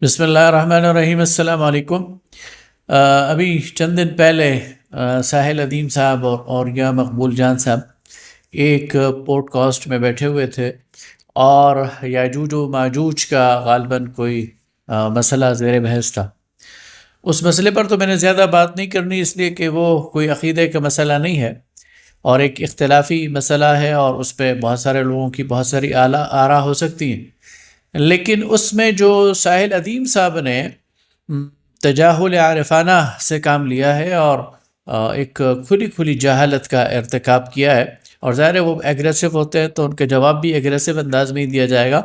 بسم اللہ الرحمن الرحیم، السلام علیکم۔ ابھی چند دن پہلے ساحل ادیم صاحب اور یا مقبول جان صاحب ایک پوڈ کاسٹ میں بیٹھے ہوئے تھے، اور یاجوج و ماجوج کا غالباً کوئی مسئلہ زیر بحث تھا۔ اس مسئلے پر تو میں نے زیادہ بات نہیں کرنی، اس لیے کہ وہ کوئی عقیدے کا مسئلہ نہیں ہے اور ایک اختلافی مسئلہ ہے، اور اس پہ بہت سارے لوگوں کی بہت ساری آراء ہو سکتی ہیں۔ لیکن اس میں جو ساحل ادیم صاحب نے تجاہل عارفانہ سے کام لیا ہے اور ایک کھلی جہالت کا ارتکاب کیا ہے، اور ظاہر ہے وہ ایگریسو ہوتے ہیں تو ان کے جواب بھی ایگریسو انداز میں ہی دیا جائے گا،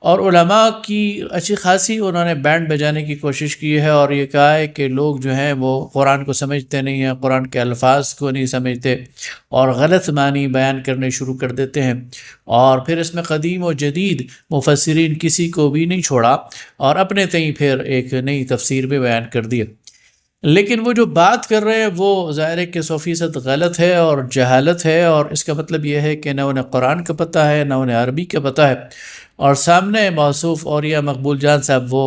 اور علماء کی اچھی خاصی انہوں نے بینڈ بجانے کی کوشش کی ہے، اور یہ کہا ہے کہ لوگ جو ہیں وہ قرآن کو سمجھتے نہیں ہیں، قرآن کے الفاظ کو نہیں سمجھتے، اور غلط معنی بیان کرنے شروع کر دیتے ہیں، اور پھر اس میں قدیم و جدید مفسرین کسی کو بھی نہیں چھوڑا، اور اپنے تئیں پھر ایک نئی تفسیر بھی بیان کر دی۔ لیکن وہ جو بات کر رہے ہیں وہ ظاہر ہے کہ 100% غلط ہے اور جہالت ہے، اور اس کا مطلب یہ ہے کہ نہ انہیں قرآن کا پتہ ہے نہ انہیں عربی کا پتہ ہے، اور سامنے موصوف اور یا مقبول جان صاحب وہ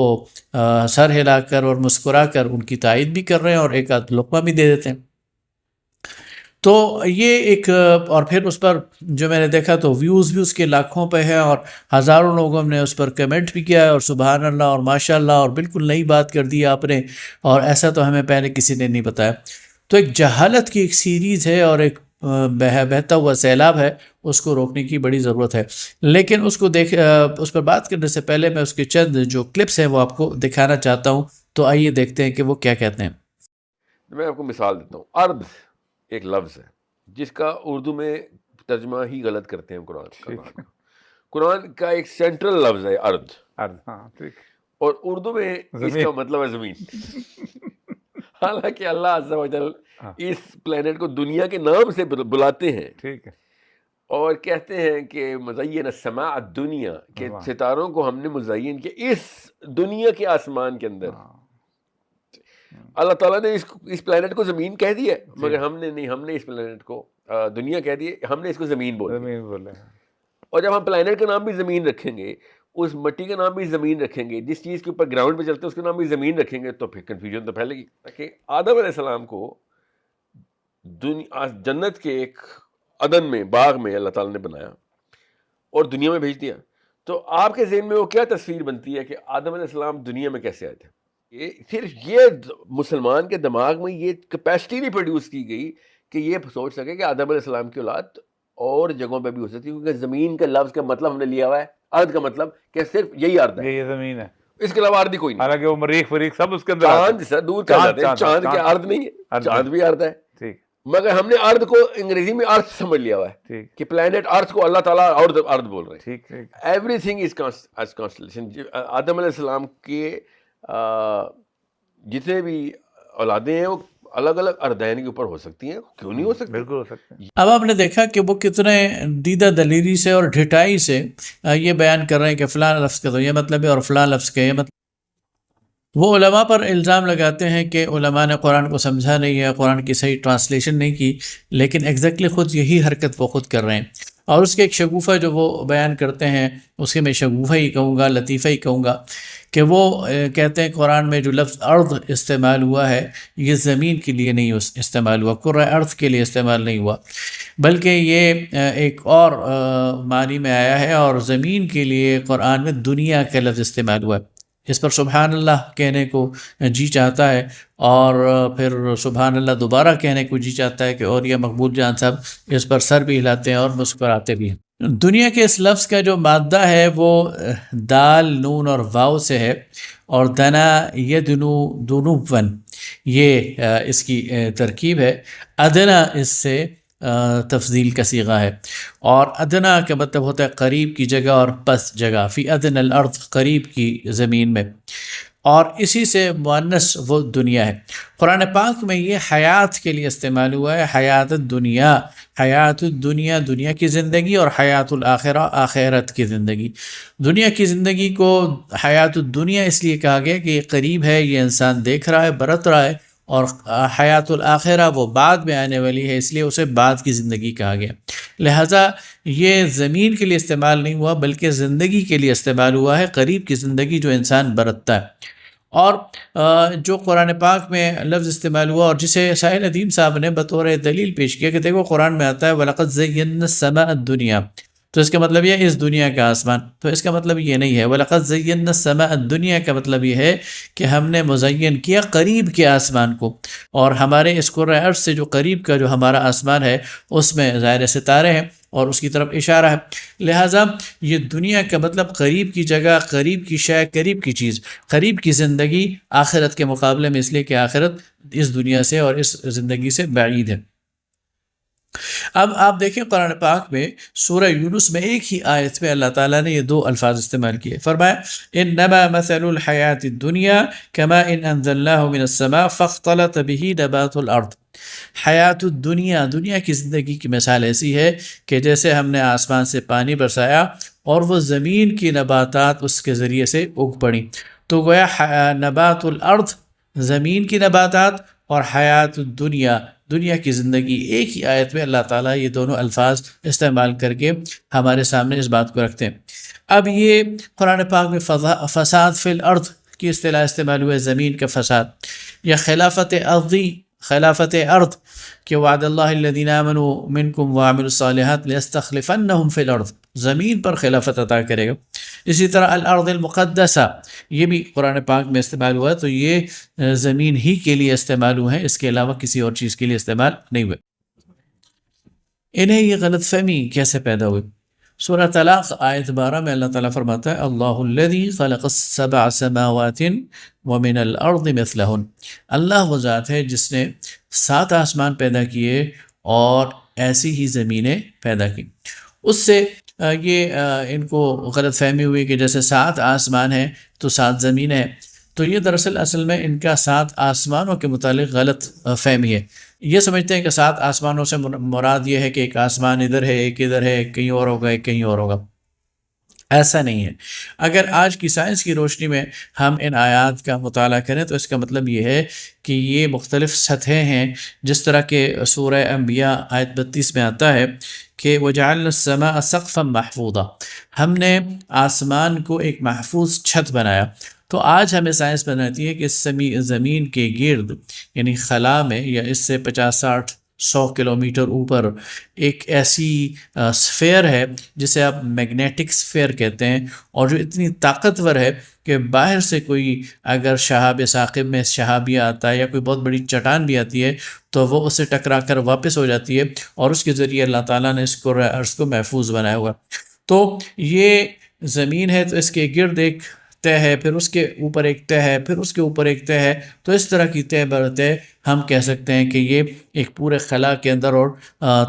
سر ہلا کر اور مسکرا کر ان کی تائید بھی کر رہے ہیں اور ایک آدھ لقمہ بھی دے دیتے ہیں۔ تو یہ ایک اور پھر اس پر جو میں نے دیکھا تو ویوز بھی اس کے لاکھوں پہ ہیں، اور ہزاروں لوگوں نے اس پر کمنٹ بھی کیا ہے، اور سبحان اللہ اور ماشاء اللہ، اور بالکل نئی بات کر دی آپ نے، اور ایسا تو ہمیں پہلے کسی نے نہیں بتایا۔ تو ایک جہالت کی ایک سیریز ہے اور ایک بہتا ہوا سیلاب ہے، اس کو روکنے کی بڑی ضرورت ہے۔ لیکن اس پر بات کرنے سے پہلے میں اس کے چند جو کلپس ہیں وہ آپ کو دکھانا چاہتا ہوں، تو آئیے دیکھتے ہیں کہ وہ کیا کہتے ہیں۔ میں آپ کو مثال دیتا ہوں۔ ارض ایک لفظ ہے جس کا اردو میں ترجمہ ہی غلط کرتے ہیں قرآن کا ایک سینٹرل لفظ ہے ارض، اور اردو میں اس کا مطلب ہے زمین۔ حالانکہ اللہ عز و جل اس پلینٹ کو دنیا کے نام سے بلاتے ہیں، ٹھیک ہے، اور کہتے ہیں کہ مزین السماء الدنیا، کہ ستاروں کو ہم نے مزین کیا اس دنیا کے آسمان کے اندر۔ اللہ تعالیٰ نے اس پلینٹ کو زمین کہہ دیا، مگر ہم نے نہیں، ہم نے اس پلینٹ کو دنیا کہہ دی، ہم نے اس کو زمین بولے۔ اور جب ہم پلینٹ کا نام بھی زمین رکھیں گے، اس مٹی کا نام بھی زمین رکھیں گے، جس چیز کے اوپر گراؤنڈ پہ چلتے ہیں اس کا نام بھی زمین رکھیں گے، تو پھر کنفیوژن تو پھیلے گی۔ کہ آدم علیہ السلام کو جنت کے ایک عدن میں، باغ میں اللہ تعالیٰ نے بنایا اور دنیا میں بھیج دیا، تو آپ کے ذہن میں وہ کیا تصویر بنتی ہے کہ آدم علیہ السلام دنیا میں کیسے آئے تھے؟ صرف یہ مسلمان کے دماغ میں یہ کیپیسٹی نہیں پروڈیوس کی گئی کہ یہ سوچ سکے کہ آدم علیہ السلام کی اولاد اور جگہوں پہ بھی ہو سکتی ہے، کیونکہ زمین کے لفظ کا مطلب ہم نے لیا ہوا ہے، ارض کا مطلب کہ صرف یہی ارض ہے، یہ زمین ہے، اس کے علاوہ ارض ہی کوئی نہیں۔ حالانکہ وہ مریخ فریخ سب اس کے اندر، چاند سر دور چل جاتے ہیں، چاند کے ارض نہیں ہے، چاند بھی ارض ہے، ٹھیک، مگر ہم نے ارض کو انگریزی میں ارتھ سمجھ لیا ہوا ہے کہ پلینٹ ارتھ کو اللہ تعالیٰ اور ارض بول رہے ہیں۔ ٹھیک، ایوری تھنگ از کانسٹلیشن۔ آدم علیہ السلام کے جتنے بھی اولادیں ہیں وہ الگ الگ اردین کے اوپر ہو سکتی ہیں، کیوں نہیں ہو سکتی؟ بالکل ہو سکتی ہیں۔ اب آپ نے دیکھا کہ وہ کتنے دیدہ دلیری سے اور ڈھٹائی سے یہ بیان کر رہے ہیں کہ فلاں لفظ کا تو یہ مطلب ہے اور فلاں لفظ کا یہ مطلب۔ وہ علماء پر الزام لگاتے ہیں کہ علماء نے قرآن کو سمجھا نہیں ہے، قرآن کی صحیح ٹرانسلیشن نہیں کی، لیکن ایگزیکٹلی خود یہی حرکت وہ خود کر رہے ہیں۔ اور اس کے ایک شگوفہ جو وہ بیان کرتے ہیں، اس کے میں شگوفہ ہی کہوں گا، لطیفہ ہی کہوں گا، کہ وہ کہتے ہیں قرآن میں جو لفظ ارض استعمال ہوا ہے یہ زمین کے لیے نہیں استعمال ہوا، کرۂ ارض کے لیے استعمال نہیں ہوا، بلکہ یہ ایک اور معنی میں آیا ہے، اور زمین کے لیے قرآن میں دنیا کا لفظ استعمال ہوا ہے۔ اس پر سبحان اللہ کہنے کو جی چاہتا ہے، اور پھر سبحان اللہ دوبارہ کہنے کو جی چاہتا ہے، کہ اور یہ مقبول جان صاحب اس پر سر بھی ہلاتے ہیں اور مسکراتے بھی ہیں۔ دنیا کے اس لفظ کا جو مادہ ہے وہ دال، نون اور واو سے ہے، اور دنا یدنو دنون، یہ اس کی ترکیب ہے۔ ادنا اس سے تفضیل کا صیغہ ہے، اور ادنا کا مطلب ہوتا ہے قریب کی جگہ اور پس جگہ، فی ادنى الارض، قریب کی زمین میں، اور اسی سے مؤنث وہ دنیا ہے۔ قرآن پاک میں یہ حیات کے لیے استعمال ہوا ہے، حیات الدنیا، حیات الدنیا دنیا کی زندگی، اور حیات الآخرہ آخرت کی زندگی۔ دنیا کی زندگی کو حیات الدنیا اس لیے کہا گیا کہ یہ قریب ہے، یہ انسان دیکھ رہا ہے، برت رہا ہے، اور حیات الآخرہ وہ بعد میں آنے والی ہے، اس لیے اسے بعد کی زندگی کہا گیا۔ لہٰذا یہ زمین کے لیے استعمال نہیں ہوا بلکہ زندگی کے لیے استعمال ہوا ہے، قریب کی زندگی جو انسان برتتا ہے۔ اور جو قرآن پاک میں لفظ استعمال ہوا اور جسے ساحل ندیم صاحب نے بطور دلیل پیش کیا کہ دیکھو قرآن میں آتا ہے وَلَقَدْ زَيَّنَّا السَّمَاءَ الدُّنْيَا، تو اس کا مطلب یہ اس دنیا کا آسمان، تو اس کا مطلب یہ نہیں ہے۔ وَلَقَدْ زَيَّنَّا السَّمَاءَ الدُّنْيَا کا مطلب یہ ہے کہ ہم نے مزین کیا قریب کے آسمان کو، اور ہمارے اس کرۂ ارض سے جو قریب کا جو ہمارا آسمان ہے اس میں ظاہر ستارے ہیں اور اس کی طرف اشارہ ہے۔ لہٰذا یہ دنیا کا مطلب قریب کی جگہ، قریب کی شے، قریب کی چیز، قریب کی زندگی آخرت کے مقابلے میں، اس لیے کہ آخرت اس دنیا سے اور اس زندگی سے بعید ہے۔ اب آپ دیکھیں قرآن پاک میں سورہ یونس میں ایک ہی آیت میں اللہ تعالیٰ نے یہ دو الفاظ استعمال کیے، فرمایا انما مثل الحیات الدنیا کماء انزلناه من السماء فاختلط به نبات الارض۔ حیات الدنیا، دنیا کی زندگی کی مثال ایسی ہے کہ جیسے ہم نے آسمان سے پانی برسایا اور وہ زمین کی نباتات اس کے ذریعے سے اگ پڑی، تو گویا نبات الارض زمین کی نباتات اور حیات الدنیا دنیا کی زندگی، ایک ہی آیت میں اللہ تعالیٰ یہ دونوں الفاظ استعمال کر کے ہمارے سامنے اس بات کو رکھتے ہیں۔ اب یہ قرآن پاک میں فساد فی الارض کی اصطلاح استعمال ہوئے، زمین کا فساد، یا خلافت ارضی، خلافت ارض کہ وعد اللہ الذین آمنوا منکم وعملوا الصالحات لیستخلفنہم فی الارض، زمین پر خلافت عطا کرے گا۔ اسی طرح الارض المقدسہ، یہ بھی قرآن پاک میں استعمال ہوا ہے، تو یہ زمین ہی کے لیے استعمال ہوئے ہیں، اس کے علاوہ کسی اور چیز کے لیے استعمال نہیں ہوئے۔ انہیں یہ غلط فہمی کیسے پیدا ہوئی؟ سورہ طلاق آیت 12 میں اللہ تعالیٰ فرماتا ہے اللہ الذی خلق السبع سماوات ومن الارض مثلہن، اللہ وہ ذات ہے جس نے 7 آسمان پیدا کیے اور ایسی ہی زمینیں پیدا کی۔ اس سے یہ ان کو غلط فہمی ہوئی کہ جیسے 7 آسمان ہیں تو 7 زمینیں ہیں، تو یہ دراصل اصل میں ان کا 7 آسمانوں کے متعلق غلط فہمی ہے۔ یہ سمجھتے ہیں کہ 7 آسمانوں سے مراد یہ ہے کہ ایک آسمان ادھر ہے، ایک ادھر ہے، ایک کہیں اور ہوگا، ایک کہیں اور ہوگا۔ ایسا نہیں ہے۔ اگر آج کی سائنس کی روشنی میں ہم ان آیات کا مطالعہ کریں تو اس کا مطلب یہ ہے کہ یہ مختلف سطحیں ہیں، جس طرح کہ سورہ انبیاء آیت 32 میں آتا ہے کہ وَجَعَلْنَا السَّمَاءَ سَقْفًا مَحْفُوظًا، ہم نے آسمان کو ایک محفوظ چھت بنایا۔ تو آج ہمیں سائنس بناتی ہے کہ زمین کے گرد یعنی خلا میں یا اس سے 50-60-100 کلومیٹر اوپر ایک ایسی سفیر ہے جسے آپ میگنیٹک سفیر کہتے ہیں، اور جو اتنی طاقتور ہے کہ باہر سے کوئی اگر شہاب ثاقب میں شہابیہ آتا ہے یا کوئی بہت بڑی چٹان بھی آتی ہے تو وہ اسے ٹکرا کر واپس ہو جاتی ہے، اور اس کے ذریعے اللہ تعالیٰ نے اس کرۂ ارض کو محفوظ بنایا ہوا۔ تو یہ زمین ہے تو اس کے گرد ایک تہ ہے، پھر اس کے اوپر ایک تہ ہے، پھر اس کے اوپر ایک تہ ہے، تو اس طرح کی تہ بر تہ ہم کہہ سکتے ہیں کہ یہ ایک پورے خلا کے اندر اور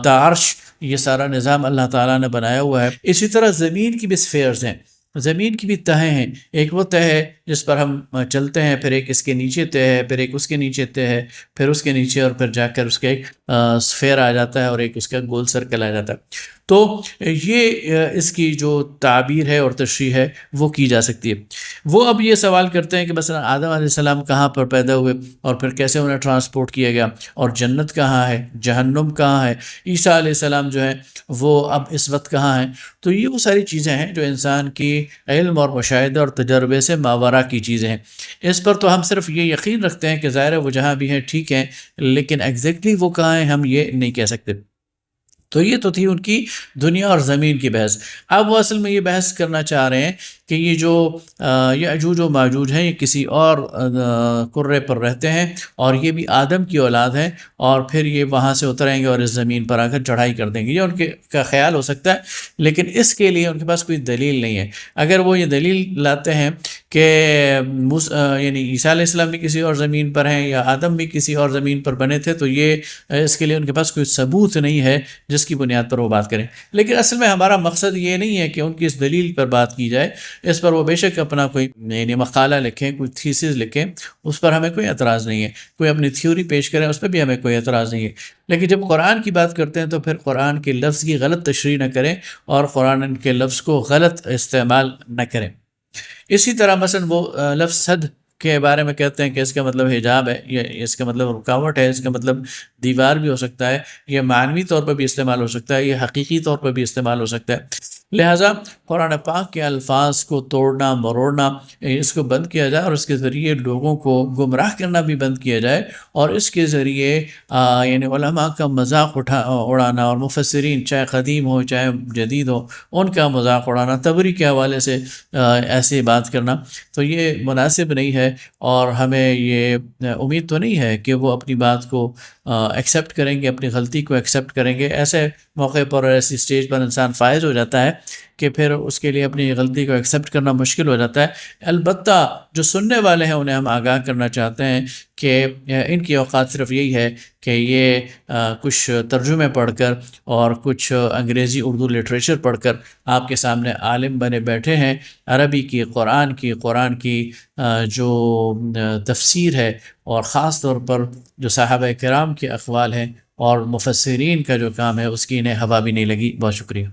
تعارش یہ سارا نظام اللہ تعالیٰ نے بنایا ہوا ہے۔ اسی طرح زمین کی بھی سفیئرز ہیں، زمین کی بھی تہیں ہیں، ایک وہ تہ ہے جس پر ہم چلتے ہیں، پھر ایک اس کے نیچے تہ ہے، پھر ایک اس کے نیچے تہ ہے، پھر اس کے نیچے، اور پھر جا کر اس کا ایک سفیر آ جاتا ہے اور ایک اس کا گول سرکل آ جاتا ہے۔ تو یہ اس کی جو تعبیر ہے اور تشریح ہے وہ کی جا سکتی ہے۔ وہ اب یہ سوال کرتے ہیں کہ مثلا آدم علیہ السلام کہاں پر پیدا ہوئے اور پھر کیسے انہیں ٹرانسپورٹ کیا گیا، اور جنت کہاں ہے، جہنم کہاں ہے، عیسیٰ علیہ السلام جو ہیں وہ اب اس وقت کہاں ہیں۔ تو یہ وہ ساری چیزیں ہیں جو انسان کی علم اور مشاہدہ اور تجربے سے ماورا کی چیزیں ہیں۔ اس پر تو ہم صرف یہ یقین رکھتے ہیں کہ ظاہر ہے وہ جہاں بھی ہیں ٹھیک ہیں، لیکن ایگزیکٹلی وہ کہاں ہیں ہم یہ نہیں کہہ سکتے۔ تو یہ تو تھی ان کی دنیا اور زمین کی بحث۔ اب وہ اصل میں یہ بحث کرنا چاہ رہے ہیں کہ یہ جو یأجوج و ماجوج ہیں یہ کسی اور کرے پر رہتے ہیں، اور یہ بھی آدم کی اولاد ہیں، اور پھر یہ وہاں سے اتریں گے اور اس زمین پر آ کر چڑھائی کر دیں گے۔ یہ ان کے کا خیال ہو سکتا ہے، لیکن اس کے لیے ان کے پاس کوئی دلیل نہیں ہے۔ اگر وہ یہ دلیل لاتے ہیں کہ یعنی عیسیٰ علیہ السلام بھی کسی اور زمین پر ہیں یا آدم بھی کسی اور زمین پر بنے تھے، تو یہ اس کے لیے ان کے پاس کوئی ثبوت نہیں ہے جس کی بنیاد پر وہ بات کریں۔ لیکن اصل میں ہمارا مقصد یہ نہیں ہے کہ ان کی اس دلیل پر بات کی جائے، اس پر وہ بے شک اپنا کوئی یعنی مقالہ لکھیں، کوئی تھیسز لکھیں، اس پر ہمیں کوئی اعتراض نہیں ہے، کوئی اپنی تھیوری پیش کریں، اس پہ بھی ہمیں کوئی اعتراض نہیں ہے۔ لیکن جب قرآن کی بات کرتے ہیں تو پھر قرآن کے لفظ کی غلط تشریح نہ کریں اور قرآن کے لفظ کو غلط استعمال نہ کریں۔ اسی طرح مثلا وہ لفظ صد کے بارے میں کہتے ہیں کہ اس کا مطلب حجاب ہے، یہ اس کا مطلب رکاوٹ ہے، اس کا مطلب دیوار بھی ہو سکتا ہے، یہ معنوی طور پر بھی استعمال ہو سکتا ہے، یہ حقیقی طور پر بھی استعمال ہو سکتا ہے۔ لہٰذا قرآن پاک کے الفاظ کو توڑنا مروڑنا اس کو بند کیا جائے، اور اس کے ذریعے لوگوں کو گمراہ کرنا بھی بند کیا جائے، اور اس کے ذریعے یعنی علماء کا مذاق اڑانا، اور مفسرین چاہے قدیم ہو چاہے جدید ہو ان کا مذاق اڑانا، تبری کے حوالے سے ایسی بات کرنا، تو یہ مناسب نہیں ہے، اور ہمیں یہ امید تو نہیں ہے کہ وہ اپنی بات کو ایکسیپٹ کریں گے، اپنی غلطی کو ایکسیپٹ کریں گے۔ ایسے موقع پر اور ایسی اسٹیج پر انسان فائز ہو جاتا ہے کہ پھر اس کے لیے اپنی غلطی کو ایکسیپٹ کرنا مشکل ہو جاتا ہے۔ البتہ جو سننے والے ہیں انہیں ہم آگاہ کرنا چاہتے ہیں کہ ان کی اوقات صرف یہی ہے کہ یہ کچھ ترجمے پڑھ کر اور کچھ انگریزی اردو لٹریچر پڑھ کر آپ کے سامنے عالم بنے بیٹھے ہیں، عربی کی، قرآن کی جو تفسیر ہے، اور خاص طور پر جو صحابہ کرام کے اقوال ہیں اور مفسرین کا جو کام ہے، اس کی انہیں ہوا بھی نہیں لگی۔ بہت شکریہ۔